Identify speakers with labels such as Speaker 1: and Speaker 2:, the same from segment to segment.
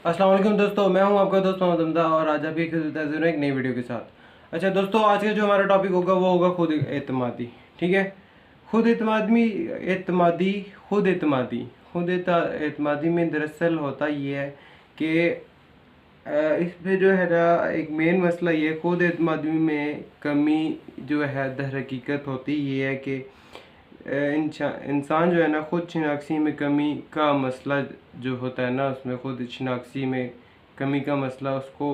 Speaker 1: अस्सलाम वालेकुम दोस्तों, मैं हूं आपका दोस्त मोहम्मद हमदा और आज आपकी खिदमत में हाज़िर हूं एक नई वीडियो के साथ। अच्छा दोस्तों, आज का जो हमारा टॉपिक होगा वो होगा खुद एतमादी। ठीक है। खुद एतमादी एतमादी खुद एतमादी खुद एतमादी में दरअसल होता ये है कि इसमें जो है ना एक मेन मसला ये है, खुद एतमादी में कमी जो है दर हकीकत होती ये है कि इंसान जो है ना खुद शिनाख्ती में कमी का मसला जो होता है ना, उसमें खुद शिनाख्ती में कमी का मसला उसको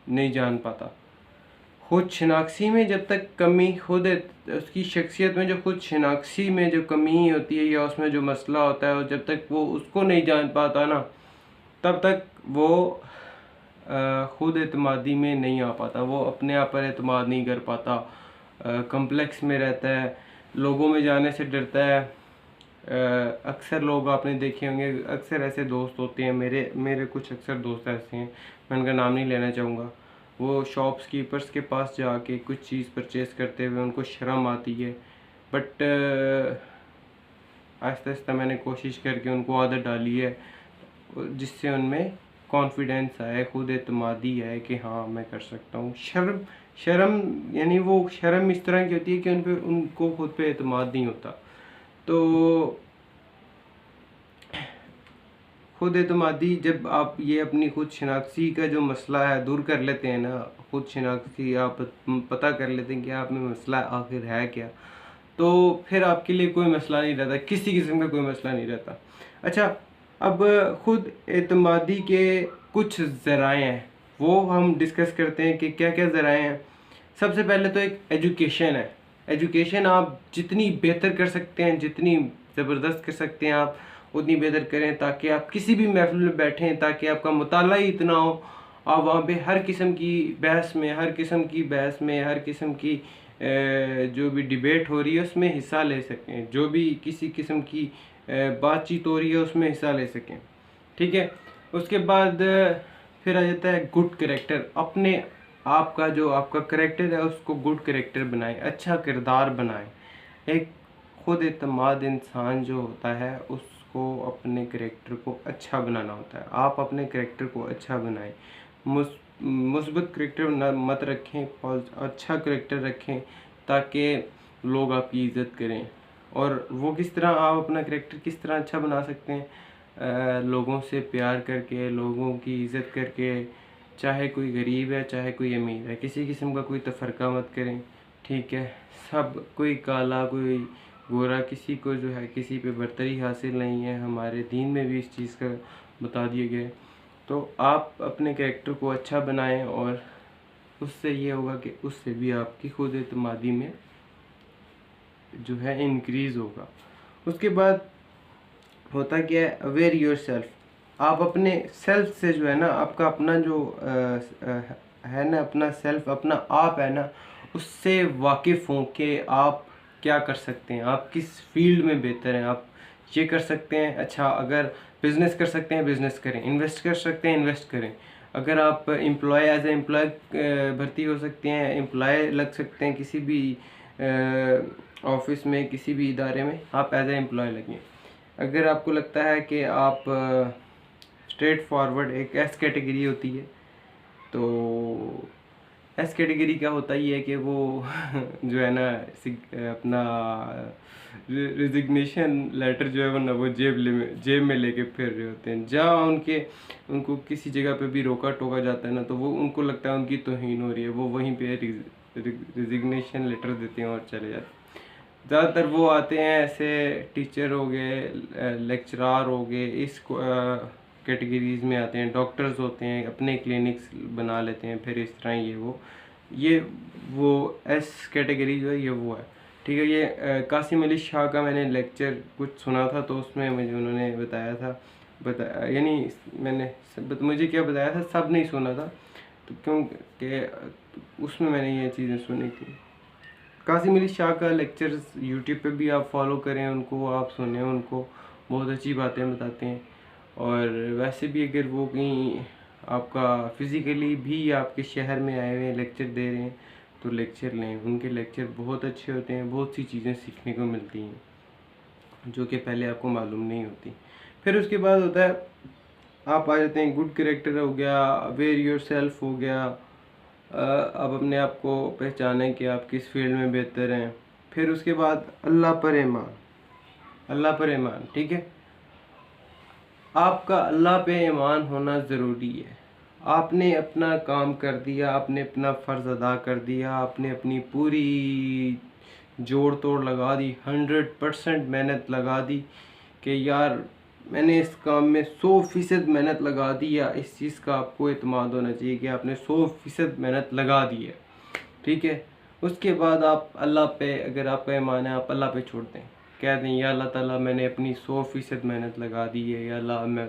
Speaker 1: नहीं जान पाता। खुद शिनाख्ती में जब तक कमी उसकी शख्सियत में जो खुद शिनाख्ती में जो कमी होती है या उसमें जो मसला होता है, और जब तक वो उसको नहीं जान पाता ना, तब तक वो खुद एतमादी में नहीं आ पाता। वो अपने आप पर एतमाद नहीं कर पाता, कम्प्लेक्स में रहता है, लोगों में जाने से डरता है। अक्सर लोग आपने देखे होंगे, अक्सर ऐसे दोस्त होते हैं, मेरे कुछ अक्सर दोस्त ऐसे हैं, मैं उनका नाम नहीं लेना चाहूँगा। वो शॉप्स कीपर्स के पास जाके कुछ चीज़ परचेज़ करते हुए उनको शर्म आती है, बट आहिस्ता आहिस्ता मैंने कोशिश करके उनको आदत डाली है, जिससे उनमें कॉन्फिडेंस आए, खुद एतमादी आए कि हाँ मैं कर सकता हूँ। शर्म शर्म यानी वो शर्म इस तरह की होती है कि उनको खुद पे एतमाद नहीं होता। तो खुद एतमादी जब आप ये अपनी खुद शिनाख्ती का जो मसला है दूर कर लेते हैं ना, खुद शिनाख्ती आप पता कर लेते हैं कि आप में मसला आखिर है क्या, तो फिर आपके लिए कोई मसला नहीं रहता, किसी किस्म का कोई मसला नहीं रहता। अच्छा, अब खुद एतमादी के कुछ ज़राए हैं, वो हम डिस्कस करते हैं कि क्या क्या ज़राए हैं। सबसे पहले तो एक एजुकेशन है। एजुकेशन आप जितनी बेहतर कर सकते हैं, जितनी ज़बरदस्त कर सकते हैं, आप उतनी बेहतर करें, ताकि आप किसी भी महफिल में बैठें, ताकि आपका मुताला ही इतना हो, आप वहाँ पे हर किस्म की बहस में, हर किस्म की जो भी डिबेट हो रही है उसमें हिस्सा ले सकें, जो भी किसी किस्म की बातचीत हो रही है उसमें हिस्सा ले सकें। ठीक है। उसके बाद फिर आ जाता है गुड करेक्टर। अपने आपका जो आपका करेक्टर है उसको गुड करेक्टर बनाएं, अच्छा किरदार बनाएं। एक खुद एतमाद इंसान जो होता है उसको अपने करेक्टर को अच्छा बनाना होता है। आप अपने करेक्टर को अच्छा बनाएं, मुस्बत करेक्टर मत रखें, अच्छा करेक्टर रखें, ताकि लोग आपकी इज़्ज़त करें। और वो किस तरह आप अपना करेक्टर किस तरह अच्छा बना सकते हैं? लोगों से प्यार करके, लोगों की इज़्ज़त करके, चाहे कोई गरीब है चाहे कोई अमीर है, किसी किस्म का कोई तफरका मत करें। ठीक है। सब कोई काला कोई गोरा, किसी को जो है किसी पे बर्तरी हासिल नहीं है, हमारे दीन में भी इस चीज़ का बता दिया गया है। तो आप अपने कैरेक्टर को अच्छा बनाएं, और उससे ये होगा कि उससे भी आपकी खुद एतमादी में जो है इंक्रीज़ होगा। उसके बाद होता क्या है, अवेयर योर सेल्फ। आप अपने सेल्फ से जो है ना, आपका अपना जो है ना, अपना सेल्फ, अपना आप है ना, उससे वाकिफ़ हों कि आप क्या कर सकते हैं, आप किस फील्ड में बेहतर हैं। आप ये कर सकते हैं, अच्छा अगर बिज़नेस कर सकते हैं बिज़नेस करें, इन्वेस्ट कर सकते हैं इन्वेस्ट करें। अगर आप एम्प्लॉय एज ए एम्प्लॉय भर्ती हो सकते हैं, एम्प्लॉय लग सकते हैं किसी भी ऑफिस में, किसी भी इदारे में, आप एज ए एम्प्लॉय लगिए। अगर आपको लगता है कि आप स्ट्रेट फॉरवर्ड, एक एस कैटेगरी होती है, तो एस कैटेगरी का होता ही है कि वो जो है ना अपना रिजिग्नेशन लेटर जो है वो ना, वो जेब में लेके फिर रहे होते हैं। जहाँ उनको किसी जगह पे भी रोका टोका जाता है ना, तो वो उनको लगता है उनकी तौहीन हो रही है, वो वहीं पे रिजिग्नेशन लेटर देते हैं और चले जाते हैं। ज़्यादातर वो आते हैं ऐसे टीचर हो गए, लेक्चरार हो गए, इस कैटेगरीज़ में आते हैं। डॉक्टर्स होते हैं, अपने क्लिनिक्स बना लेते हैं, फिर इस तरह ये वो एस कैटेगरी जो है ये वो है। ठीक है। ये कासिम अली शाह का मैंने लेक्चर कुछ सुना था, तो उसमें मुझे उन्होंने बताया था, यानी मुझे क्या बताया था, सब नहीं सुना था, तो क्योंकि उसमें मैंने ये चीज़ें सुनी थी। कासिम अली शाह का लेक्चर्स यूट्यूब पे भी आप फॉलो करें, उनको आप सुने, उनको बहुत अच्छी बातें बताते हैं। और वैसे भी अगर वो कहीं आपका फिज़िकली भी आपके शहर में आए हुए हैं, लेक्चर दे रहे हैं, तो लेक्चर लें, उनके लेक्चर बहुत अच्छे होते हैं, बहुत सी चीज़ें सीखने को मिलती हैं जो कि पहले आपको मालूम नहीं होती। फिर उसके बाद होता है आप आ जाते हैं गुड कैरेक्टर हो गया, अवेयर योर सेल्फ हो गया, आप अपने आप को पहचानें कि आप किस फील्ड में बेहतर हैं। फिर उसके बाद अल्लाह पर ईमान, अल्लाह पर ईमान, ठीक है। आपका अल्लाह पे ईमान होना ज़रूरी है। आपने अपना काम कर दिया, आपने अपना फ़र्ज़ अदा कर दिया, आपने अपनी पूरी जोड़ तोड़ लगा दी, 100% मेहनत लगा दी कि यार मैंने इस काम में 100% मेहनत लगा दी, या इस चीज़ का आपको इत्मीनान होना चाहिए कि आपने 100% मेहनत लगा दी है, ठीक है। उसके बाद आप अल्लाह पे, अगर आपका ईमान है, आप अल्लाह पे छोड़ दें, कह दें या अल्लाह ताला मैंने अपनी 100% मेहनत लगा दी है, या अल्लाह मैं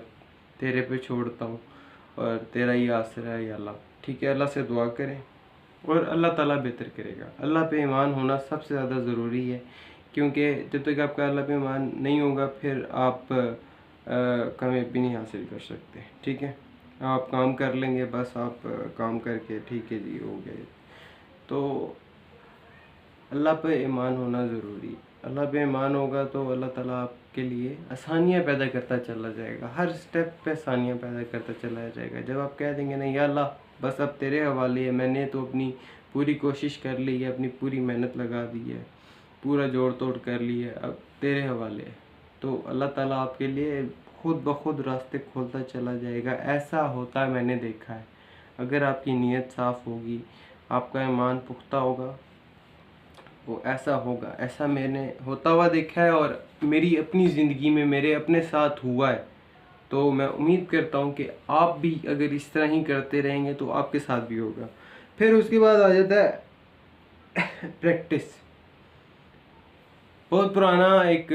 Speaker 1: तेरे पे छोड़ता हूँ और तेरा ही आसरा है या अल्लाह, ठीक है। अल्लाह से दुआ करें और अल्लाह ताला बेहतर करेगा। अल्लाह पे ईमान होना सबसे ज़्यादा ज़रूरी है, क्योंकि जब तक आपका अल्लाह पे ईमान नहीं होगा फिर आप कामयाबी नहीं हासिल कर सकते, ठीक है। आप काम कर लेंगे, बस आप काम करके ठीक है जी हो गए। तो अल्लाह पे ईमान होना ज़रूरी है। अल्लाह पे ईमान होगा तो अल्लाह ताला आपके लिए आसानियाँ पैदा करता चला जाएगा, हर स्टेप पे आसानियाँ पैदा करता चला जाएगा। जब आप कह देंगे नहीं या अल्लाह बस अब तेरे हवाले है, मैंने तो अपनी पूरी कोशिश कर ली है, अपनी पूरी मेहनत लगा दी है, पूरा जोड़ तोड़ कर ली है, अब तेरे हवाले है, तो अल्लाह ताला आपके लिए खुद ब खुद रास्ते खोलता चला जाएगा। ऐसा होता है, मैंने देखा है। अगर आपकी नीयत साफ़ होगी, आपका ईमान पुख्ता होगा, वो ऐसा होगा। ऐसा मैंने होता हुआ देखा है और मेरी अपनी ज़िंदगी में मेरे अपने साथ हुआ है। तो मैं उम्मीद करता हूँ कि आप भी अगर इस तरह ही करते रहेंगे तो आपके साथ भी होगा। फिर उसके बाद आ जाता है प्रैक्टिस। बहुत पुराना एक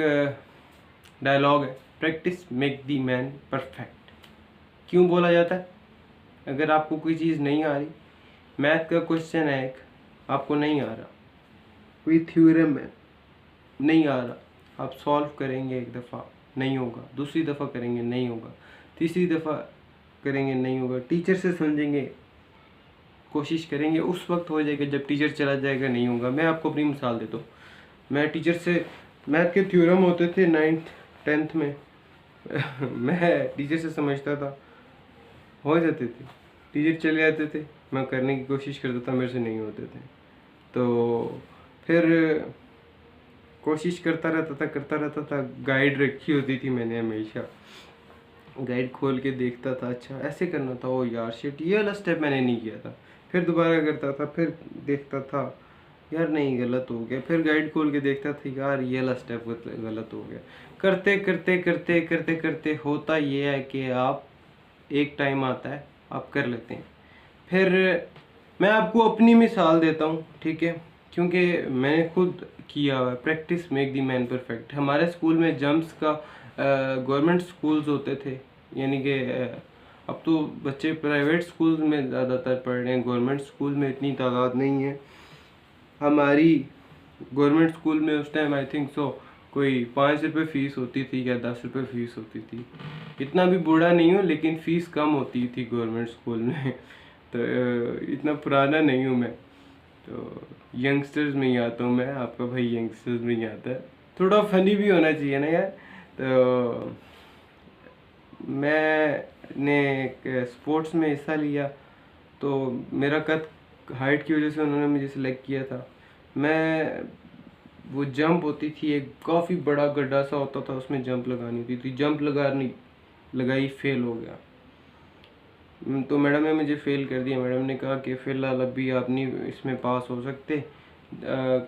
Speaker 1: डायलॉग है, practice make the man perfect. क्यों बोला जाता है? अगर आपको कोई चीज़ नहीं आ रही, मैथ का क्वेश्चन है एक, आपको नहीं आ रहा, कोई थ्योरम है नहीं आ रहा, आप सॉल्व करेंगे एक दफ़ा नहीं होगा, दूसरी दफ़ा करेंगे नहीं होगा, तीसरी दफ़ा करेंगे नहीं होगा, टीचर से समझेंगे, कोशिश करेंगे, उस वक्त हो जाएगा जब टीचर चला जाएगा नहीं होगा। मैं आपको अपनी मिसाल देता हूँ। मैं टीचर से मैथ के थ्योरम होते थे 9th 10th में मैं टीचर से समझता था, हो जाते थे, टीचर चले जाते थे, मैं करने की कोशिश करता था, मेरे से नहीं होते थे। तो फिर कोशिश करता रहता था। गाइड रखी होती थी मैंने हमेशा, गाइड खोल के देखता था, अच्छा ऐसे करना था, ओ यार शिट ये वाला स्टेप मैंने नहीं किया था। फिर दोबारा करता था, फिर देखता था यार नहीं गलत हो गया, फिर गाइड खोल के देखता था यार ये वाला स्टेप गलत हो गया। करते करते करते करते करते होता ये है कि आप एक टाइम आता है आप कर लेते हैं। फिर मैं आपको अपनी मिसाल देता हूँ, ठीक है, क्योंकि मैंने खुद किया हुआ है। Practice make the man perfect. हमारे स्कूल में जंप्स का गवर्नमेंट स्कूल्स होते थे, यानी कि अब तो बच्चे प्राइवेट स्कूल में ज़्यादातर पढ़ रहे हैं, गवर्नमेंट स्कूल में इतनी तादाद नहीं है। हमारी गवर्नमेंट स्कूल में उस टाइम आई थिंक सो कोई 5 रुपये फ़ीस होती थी या 10 रुपये फ़ीस होती थी। इतना भी बूढ़ा नहीं हूँ लेकिन फ़ीस कम होती थी गवर्नमेंट स्कूल में तो इतना पुराना नहीं हूँ मैं, तो यंगस्टर्स में ही आता हूँ मैं, आपका भाई यंगस्टर्स में ही आता है। थोड़ा फनी भी होना चाहिए ना यार। तो मैंने एक स्पोर्ट्स में हिस्सा लिया, तो मेरा कद हाइट की वजह से उन्होंने मुझे सिलेक्ट किया था। मैं वो जंप होती थी, एक काफ़ी बड़ा गड्ढा सा होता था, उसमें जंप लगानी होती थी, जंप लगाई फेल हो गया। तो मैडम ने मुझे फ़ेल कर दिया। मैडम ने कहा कि फ़िलहाल अभी आप नहीं इसमें पास हो सकते,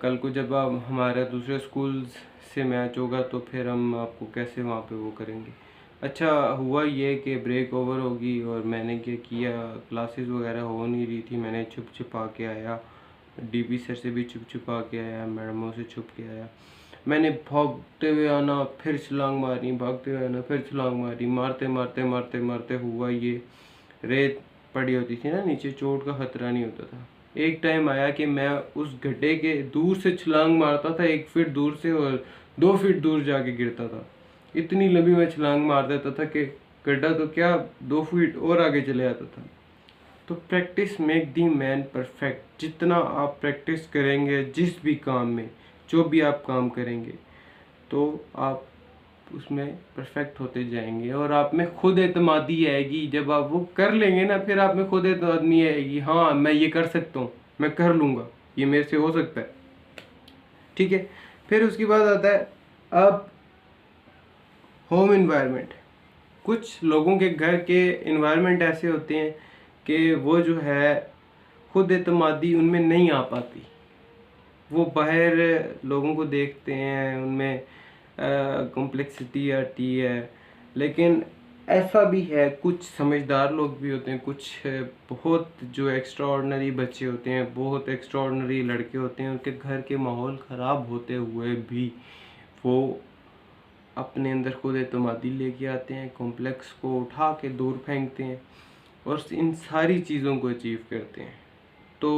Speaker 1: कल को जब आप हमारे दूसरे स्कूल से मैच होगा तो फिर हम आपको कैसे वहाँ पे वो करेंगे। अच्छा हुआ ये कि ब्रेक ओवर होगी और मैंने क्या किया, क्लासेस वगैरह हो नहीं रही थी, मैंने छुप छुपा के आया, डीपी सर से भी छुप छुपा के आया, मैडमों से छुप के आया। मैंने भागते हुए आना, फिर छलांग मारी, भागते हुए आना, फिर छलांग मारी, मारते मारते मारते मारते हुआ ये, रेत पड़ी होती थी ना नीचे, चोट का खतरा नहीं होता था। एक टाइम आया कि मैं उस गड्ढे के दूर से छलांग मारता था, 1 फीट दूर से, और 2 फीट दूर जाके गिरता था। इतनी लंबी मैं छलांग मार देता था कि गड्ढा तो क्या 2 फीट और आगे चले जाता था। तो practice make the man perfect. जितना आप प्रैक्टिस करेंगे जिस भी काम में, जो भी आप काम करेंगे, तो आप उसमें परफेक्ट होते जाएंगे और आप में खुद एतमादी आएगी। जब आप वो कर लेंगे ना, फिर आप में खुद एतमादी आएगी, हाँ मैं ये कर सकता हूँ, मैं कर लूँगा, ये मेरे से हो सकता है। ठीक है। फिर उसके बाद आता है अब होम इन्वायरमेंट। कुछ लोगों के घर के इन्वायरमेंट ऐसे होते हैं कि वो जो है खुद एतमादी उनमें नहीं आ पाती। वो बाहर लोगों को देखते हैं, उनमें कॉम्प्लेक्सिटी आती है। लेकिन ऐसा भी है, कुछ समझदार लोग भी होते हैं, कुछ बहुत जो एक्स्ट्रा ऑर्डिनरी बच्चे होते हैं, बहुत एक्स्ट्रा ऑर्डिनरी लड़के होते हैं, उनके घर के माहौल ख़राब होते हुए भी वो अपने अंदर खुद एतमादी लेके आते हैं, कॉम्प्लेक्स को उठा के दूर फेंकते हैं और इन सारी चीज़ों को अचीव करते हैं। तो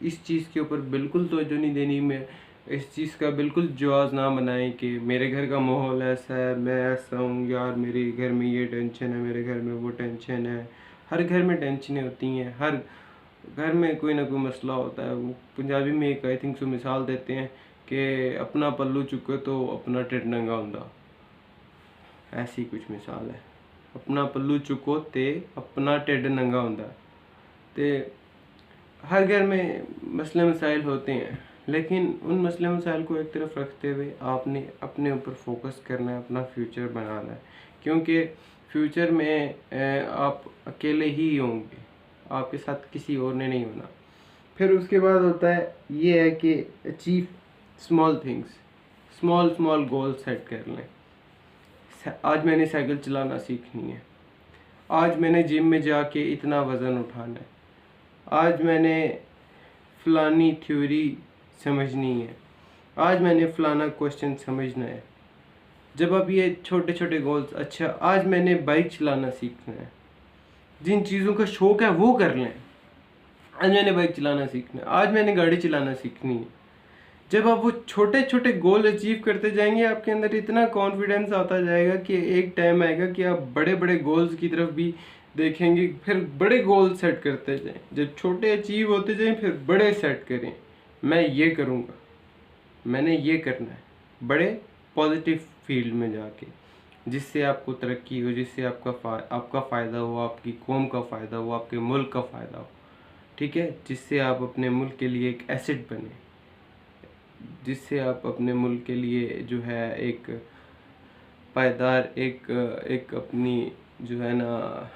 Speaker 1: इस चीज़ के ऊपर बिल्कुल तवज्जो नहीं देनी, मैं इस चीज़ का बिल्कुल जवाब ना बनाएं कि मेरे घर का माहौल ऐसा है, मैं ऐसा हूँ यार, मेरे घर में ये टेंशन है, मेरे घर में वो टेंशन है। हर घर में टेंशनें होती हैं, हर घर में कोई ना कोई मसला होता है। वो पंजाबी में एक आई थिंक सो मिसाल देते हैं कि अपना पल्लू चुके तो अपना टिड नंगा हुंदा। ऐसी कुछ मिसाल है, अपना पल्लू चुको ते अपना टिड नंगा हुंदा। ते हर घर में मसले मसाइल होते हैं, लेकिन उन मसले मसाइल को एक तरफ रखते हुए आपने अपने ऊपर फोकस करना है, अपना फ्यूचर बनाना है। क्योंकि फ्यूचर में आप अकेले ही होंगे, आपके साथ किसी और ने नहीं होना। फिर उसके बाद होता है ये है कि achieve small things, small small goal set कर लें। आज मैंने साइकिल चलाना सीखनी है, आज मैंने जिम में जाके इतना वज़न उठाना है, आज मैंने फ़लानी थ्योरी समझनी है, आज मैंने फ़लाना क्वेश्चन समझना है। जब आप ये छोटे छोटे गोल्स, अच्छा आज मैंने बाइक चलाना सीखना है, जिन चीज़ों का शौक़ है वो कर लें। आज मैंने बाइक चलाना सीखना है, आज मैंने गाड़ी चलाना सीखनी है। जब आप वो छोटे छोटे गोल अचीव करते जाएंगे, आपके अंदर इतना कॉन्फिडेंस आता जाएगा कि एक टाइम आएगा कि आप बड़े बड़े गोल्स की तरफ भी देखेंगे। फिर बड़े गोल सेट करते जाएं, जब छोटे अचीव होते जाएं फिर बड़े सेट करें। मैं ये करूँगा, मैंने ये करना है, बड़े पॉजिटिव फील्ड में जाके, जिससे आपको तरक्की हो, जिससे आपका फ़ायदा हो, आपकी कौम का फ़ायदा हो, आपके मुल्क का फ़ायदा हो। ठीक है, जिससे आप अपने मुल्क के लिए एक एसेट बने, जिससे आप अपने मुल्क के लिए जो है एक पायदार एक अपनी जो है ना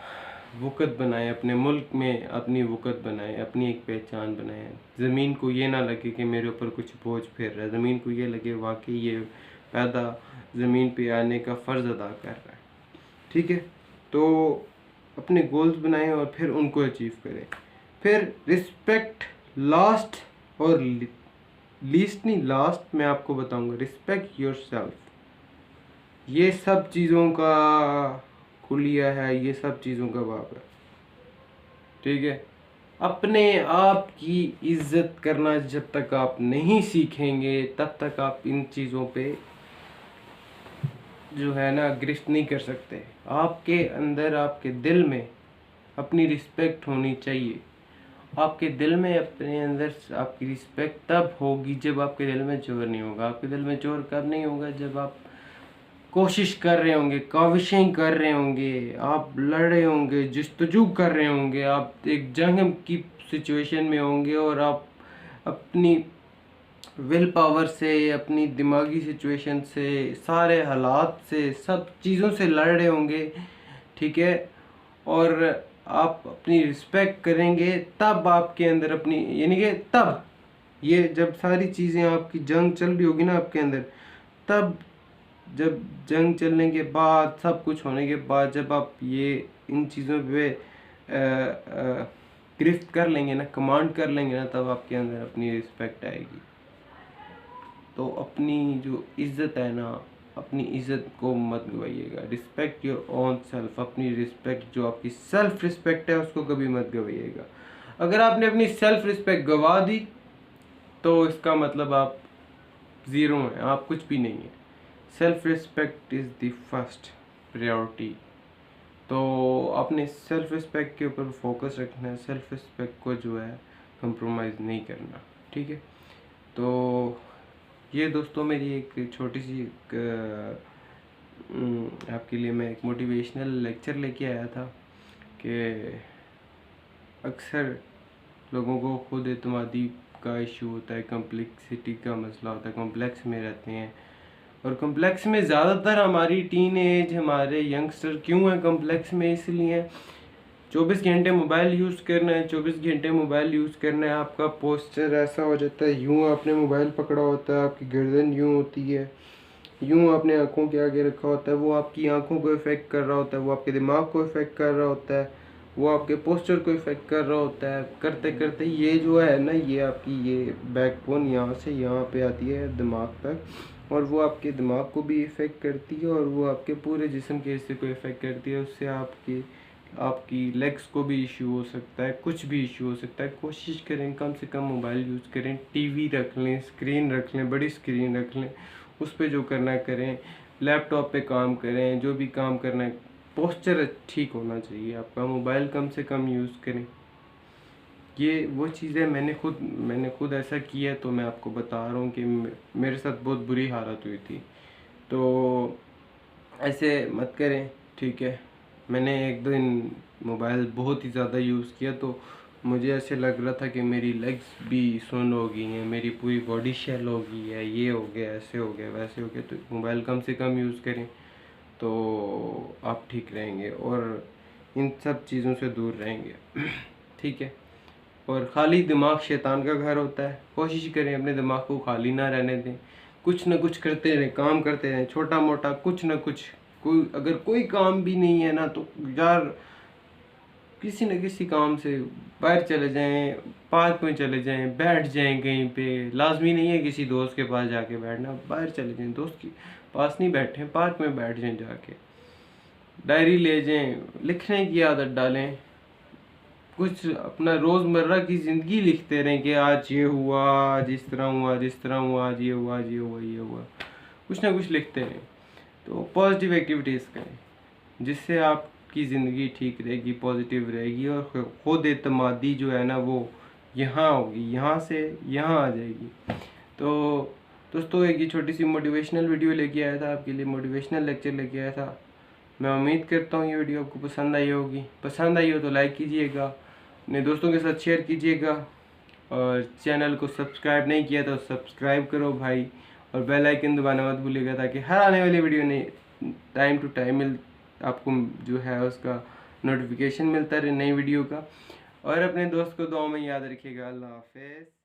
Speaker 1: वक़्त बनाएं, अपने मुल्क में अपनी वक़्त बनाएं, अपनी एक पहचान बनाएं। ज़मीन को ये ना लगे कि मेरे ऊपर कुछ बोझ फिर रहा है, ज़मीन को ये लगे वाकई ये पैदा ज़मीन पे आने का फ़र्ज़ अदा कर रहा है। ठीक है, तो अपने गोल्स बनाएं और फिर उनको अचीव करें। फिर रिस्पेक्ट लास्ट और लीस्ट नहीं, लास्ट मैं आपको बताऊंगा, रिस्पेक्ट योरसेल्फ। ये सब चीज़ों का कुलिया है, ये सब चीज़ों का बाप है। ठीक है, अपने आप की इज्जत करना जब तक आप नहीं सीखेंगे, तब तक आप इन चीज़ों पे जो है ना गिरफ्त नहीं कर सकते। आपके अंदर, आपके दिल में अपनी रिस्पेक्ट होनी चाहिए। आपके दिल में, अपने अंदर आपकी रिस्पेक्ट तब होगी जब आपके दिल में जोर नहीं होगा। आपके दिल में जोर कब नहीं होगा? जब आप कोशिश कर रहे होंगे, काविशें कर रहे होंगे, आप लड़ रहे होंगे, जस्तजू कर रहे होंगे, आप एक जंग की सिचुएशन में होंगे और आप अपनी विल पावर से, अपनी दिमागी सिचुएशन से, सारे हालात से, सब चीज़ों से लड़ रहे होंगे। ठीक है, और आप अपनी रिस्पेक्ट करेंगे तब आपके अंदर अपनी, यानी कि तब ये जब सारी चीज़ें आपकी जंग चल रही होगी ना आपके अंदर, तब जब जंग चलने के बाद, सब कुछ होने के बाद, जब आप ये इन चीज़ों पे गिरफ्त कर लेंगे ना, कमांड कर लेंगे ना, तब आपके अंदर अपनी रिस्पेक्ट आएगी। तो अपनी जो इज़्ज़त है ना, अपनी इज़्ज़त को मत गवाइएगा। रिस्पेक्ट योर ओन सेल्फ, अपनी रिस्पेक्ट जो आपकी सेल्फ रिस्पेक्ट है उसको कभी मत गवाइएगा। अगर आपने अपनी सेल्फ रिस्पेक्ट गवा दी तो इसका मतलब आप ज़ीरो हैं, आप कुछ भी नहीं है। Self respect is the first priority. तो अपने सेल्फ रिस्पेक्ट के ऊपर फोकस रखना है, सेल्फ रिस्पेक्ट को जो है कंप्रोमाइज़ नहीं करना। ठीक है, तो ये दोस्तों मेरी एक छोटी सी आपके लिए मैं एक मोटिवेशनल लेक्चर लेके आया था कि अक्सर लोगों को खुद एतमादी का इशू होता है, कम्प्लेक्सिटी का मसला होता है, कॉम्प्लेक्स में रहते हैं। और कॉम्प्लेक्स में ज़्यादातर हमारी टीन एज, हमारे यंगस्टर क्यों हैं कॉम्प्लेक्स में? इसलिए 24 घंटे मोबाइल यूज़ करना है, 24 घंटे मोबाइल यूज़ करना है, आपका पोस्चर ऐसा हो जाता है, यूँ आपने मोबाइल पकड़ा होता है, आपकी गर्दन यूँ होती है, यूँ आपने आँखों के आगे रखा होता है, वो आपकी आँखों को इफ़ेक्ट कर रहा होता है, वो आपके दिमाग को इफ़ेक्ट कर रहा होता है, वो आपके पोस्चर को इफ़ेक्ट कर रहा होता है। करते करते ये जो है ना, ये आपकी ये बैकबोन यहाँ से यहाँ पे आती है दिमाग तक, और वो आपके दिमाग को भी इफ़ेक्ट करती है और वो आपके पूरे जिस्म के हिस्से को इफ़ेक्ट करती है। उससे आपकी लेग्स को भी इशू हो सकता है, कुछ भी इशू हो सकता है। कोशिश करें कम से कम मोबाइल यूज़ करें, टीवी रख लें, स्क्रीन रख लें, बड़ी स्क्रीन रख लें, उस पर जो करना है करें, लैपटॉप पे काम करें, जो भी काम करना है, पोस्चर ठीक होना चाहिए आपका, मोबाइल कम से कम यूज़ करें। ये वो चीज़ें मैंने खुद ऐसा किया, तो मैं आपको बता रहा हूँ कि मेरे साथ बहुत बुरी हालत हुई थी। तो ऐसे मत करें, ठीक है? मैंने एक दिन मोबाइल बहुत ही ज़्यादा यूज़ किया, तो मुझे ऐसे लग रहा था कि मेरी लेग्स भी सुन्न हो गई हैं, मेरी पूरी बॉडी शेल हो गई है, ये हो गया, ऐसे हो गया, वैसे हो गया। तो मोबाइल कम से कम यूज़ करें तो आप ठीक रहेंगे और इन सब चीज़ों से दूर रहेंगे। ठीक है? और खाली दिमाग शैतान का घर होता है। कोशिश करें अपने दिमाग को खाली ना रहने दें, कुछ ना कुछ करते रहें, काम करते रहें, छोटा मोटा कुछ ना कुछ। कोई अगर कोई काम भी नहीं है ना, तो यार किसी न किसी काम से बाहर चले जाएं, पार्क में चले जाएं, बैठ जाएं कहीं पे। लाजमी नहीं है किसी दोस्त के पास जाके बैठना, बाहर चले जाएं, दोस्त के पास नहीं बैठें, पार्क में बैठ जाएं जाके। डायरी ले जाएं, लिखने की आदत डालें, कुछ अपना रोज़मर्रा की ज़िंदगी लिखते रहें कि आज ये हुआ, आज इस तरह हुआ, जिस तरह हुआ, आज ये हुआ, आज ये हुआ, ये हुआ, कुछ ना कुछ लिखते रहें। तो पॉजिटिव एक्टिविटीज़ करें, जिससे आपकी ज़िंदगी ठीक रहेगी, पॉजिटिव रहेगी और खुद एतमादी जो है ना, वो यहाँ होगी, यहाँ से यहाँ आ जाएगी। तो दोस्तों, एक ये छोटी सी मोटिवेशनल वीडियो लेके आया था आपके लिए, मोटिवेशनल लेक्चर लेके आया था। मैं उम्मीद करता हूँ ये वीडियो आपको पसंद आई होगी। पसंद आई हो तो लाइक कीजिएगा, अपने दोस्तों के साथ शेयर कीजिएगा, और चैनल को सब्सक्राइब नहीं किया तो सब्सक्राइब करो भाई, और बेल आइकन दबाना मत भूलिएगा, ताकि हर आने वाली वीडियो ने टाइम टू टाइम आपको जो है उसका नोटिफिकेशन मिलता रहे नई वीडियो का। और अपने दोस्त को दुआ में याद रखिएगा। अल्लाह हाफिज़।